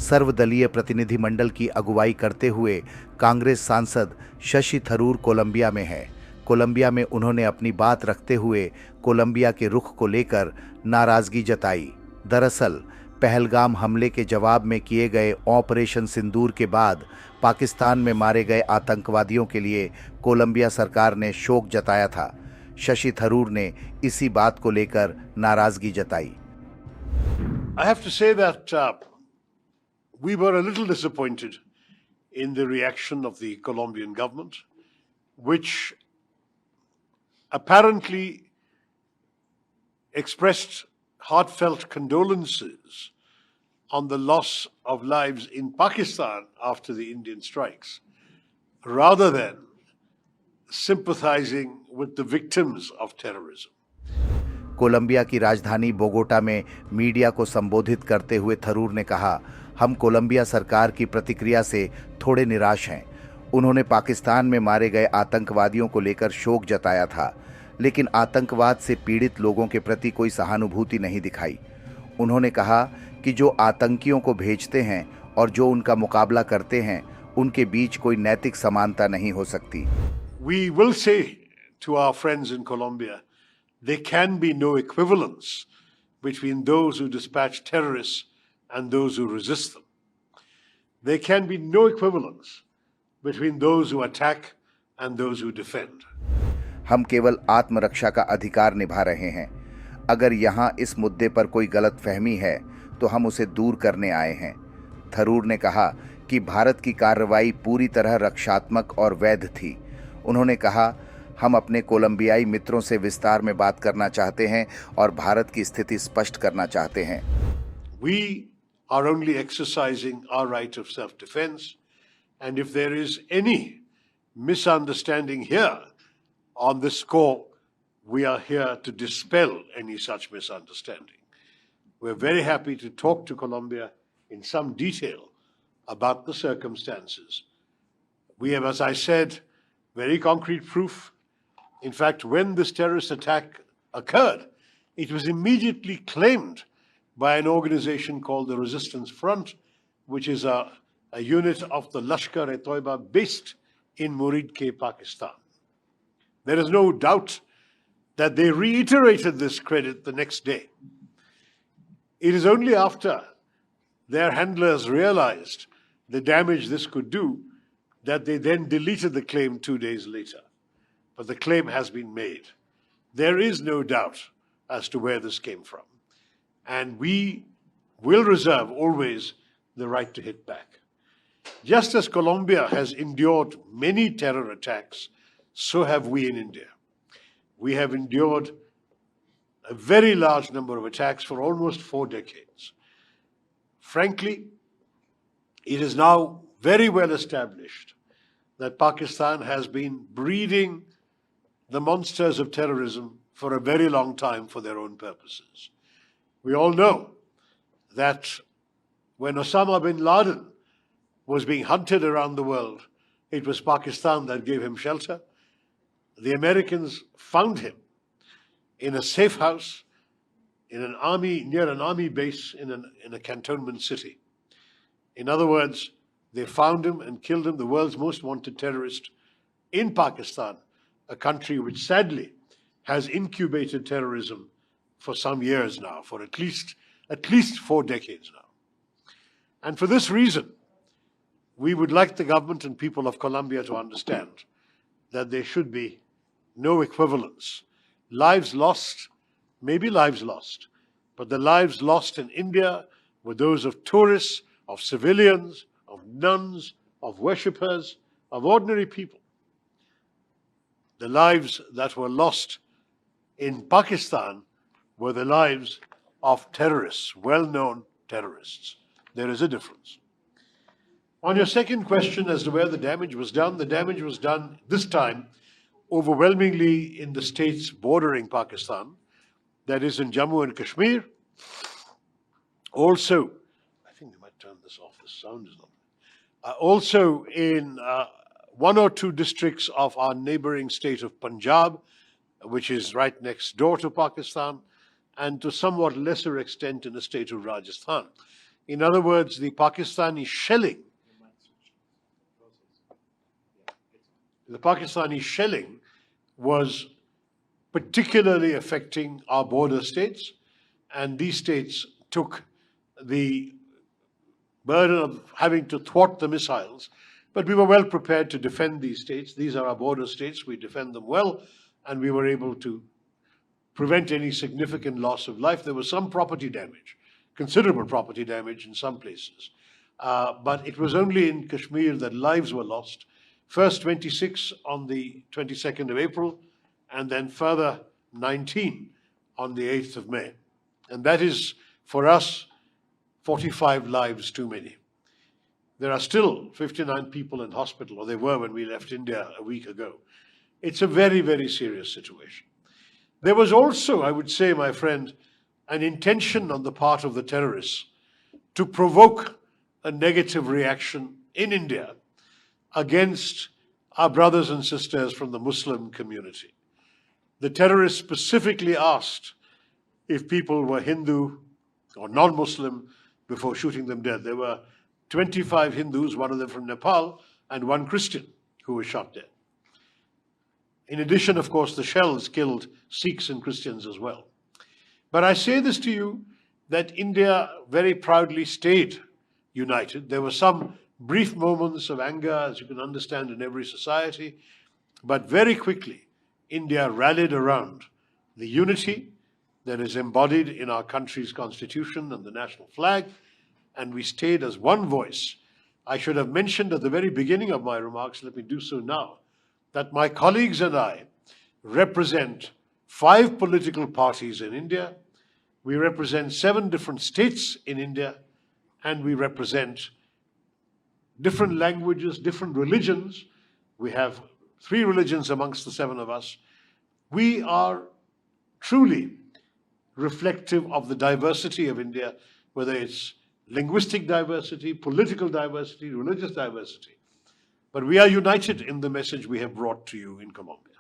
सर्वदलीय प्रतिनिधिमंडल की अगुवाई करते हुए कांग्रेस सांसद शशि थरूर कोलंबिया में हैं। कोलंबिया में उन्होंने अपनी बात रखते हुए कोलंबिया के रुख को लेकर नाराजगी जताई। दरअसल पहलगाम हमले के जवाब में किए गए ऑपरेशन सिंदूर के बाद पाकिस्तान में मारे गए आतंकवादियों के लिए कोलंबिया सरकार ने शोक जताया था। शशि थरूर ने इसी बात को लेकर नाराजगी जताई। I have to say that we were a little disappointed in the reaction of the Colombian government, which apparently expressed heartfelt condolences on the loss of lives in Pakistan after the Indian strikes, rather than sympathizing with the victims of terrorism. Colombia की राजधानी Bogota में media को संबोधित करते हुए थरूर ने कहा, हम कोलंबिया सरकार की प्रतिक्रिया से थोड़े निराश हैं। उन्होंने पाकिस्तान में मारे गए आतंकवादियों को लेकर शोक जताया था, लेकिन आतंकवाद से पीड़ित लोगों के प्रति कोई सहानुभूति नहीं दिखाई। उन्होंने कहा कि जो आतंकियों को भेजते हैं और जो उनका मुकाबला करते हैं, उनके बीच कोई नैतिक समानता नहीं हो सकती। We will say to our friends in Colombia, there can be no equivalence between those who dispatch terrorists and those who resist them. There can be no equivalence between those who attack and those who defend. हम केवल आत्मरक्षा का अधिकार निभा रहे हैं। अगर यहाँ इस मुद्दे पर कोई गलतफहमी है तो हम उसे दूर करने आए हैं। थरूर ने कहा कि भारत की कार्रवाई पूरी तरह रक्षात्मक और वैध थी। उन्होंने कहा, हम अपने कोलंबियाई मित्रों से विस्तार में बात करना चाहते हैं और भारत की स्थिति स्पष्ट करना चाहते हैं। We are only exercising our right of self-defense, and if there is any misunderstanding here on this score, we are here to dispel any such misunderstanding. We're very happy to talk to Colombia in some detail about the circumstances. We have, as I said, very concrete proof. In fact, when this terrorist attack occurred, it was immediately claimed by an organization called the Resistance Front, which is a unit of the Lashkar-e-Toiba based in Muridke, Pakistan. There is no doubt that they reiterated this credit the next day. It is only after their handlers realized the damage this could do that they then deleted the claim 2 days later. But the claim has been made. There is no doubt as to where this came from. And we will reserve always the right to hit back. Just as Colombia has endured many terror attacks, so have we in India. We have endured a very large number of attacks for almost 4 decades. Frankly, it is now very well established that Pakistan has been breeding the monsters of terrorism for a very long time for their own purposes. We all know that when Osama bin Laden was being hunted around the world, it was Pakistan that gave him shelter. The Americans found him in a safe house in an army, near an army base in a cantonment city. In other words, they found him and killed him, the world's most wanted terrorist, in Pakistan, a country which sadly has incubated terrorism for some years now, for at least 4 decades now. And for this reason, we would like the government and people of Colombia to understand that there should be no equivalence. Lives lost may be lives lost, but the lives lost in India were those of tourists, of civilians, of nuns, of worshippers, of ordinary people. The lives that were lost in Pakistan were the lives of terrorists, well-known terrorists. There is a difference. On your second question as to where the damage was done this time overwhelmingly in the states bordering Pakistan, that is in Jammu and Kashmir. Also, I think we might turn this off, the sound is not. Also in 1 or 2 districts of our neighboring state of Punjab, which is right next door to Pakistan, and to somewhat lesser extent in the state of Rajasthan. In other words, the Pakistani shelling was particularly affecting our border states, and these states took the burden of having to thwart the missiles. But we were well prepared to defend these states. These are our border states. We defend them well, and we were able to prevent any significant loss of life. There was some property damage, considerable property damage in some places. But it was only in Kashmir that lives were lost. First 26 on the 22nd of April, and then further 19 on the 8th of May. And that is, for us, 45 lives too many. There are still 59 people in hospital, or they were when we left India a week ago. It's a very, very serious situation. There was also, I would say, my friend, an intention on the part of the terrorists to provoke a negative reaction in India against our brothers and sisters from the Muslim community. The terrorists specifically asked if people were Hindu or non-Muslim before shooting them dead. There were 25 Hindus, one of them from Nepal, and one Christian who was shot dead. In addition, of course, the shells killed Sikhs and Christians as well. But I say this to you, that India very proudly stayed united. There were some brief moments of anger, as you can understand, in every society, but very quickly, India rallied around the unity that is embodied in our country's constitution and the national flag, and we stayed as one voice. I should have mentioned at the very beginning of my remarks, let me do so now, that my colleagues and I represent 5 political parties in India, we represent 7 different states in India, and we represent different languages, different religions. We have 3 religions amongst the 7 of us. We are truly reflective of the diversity of India, whether it's linguistic diversity, political diversity, religious diversity. But we are united in the message we have brought to you in Colombia.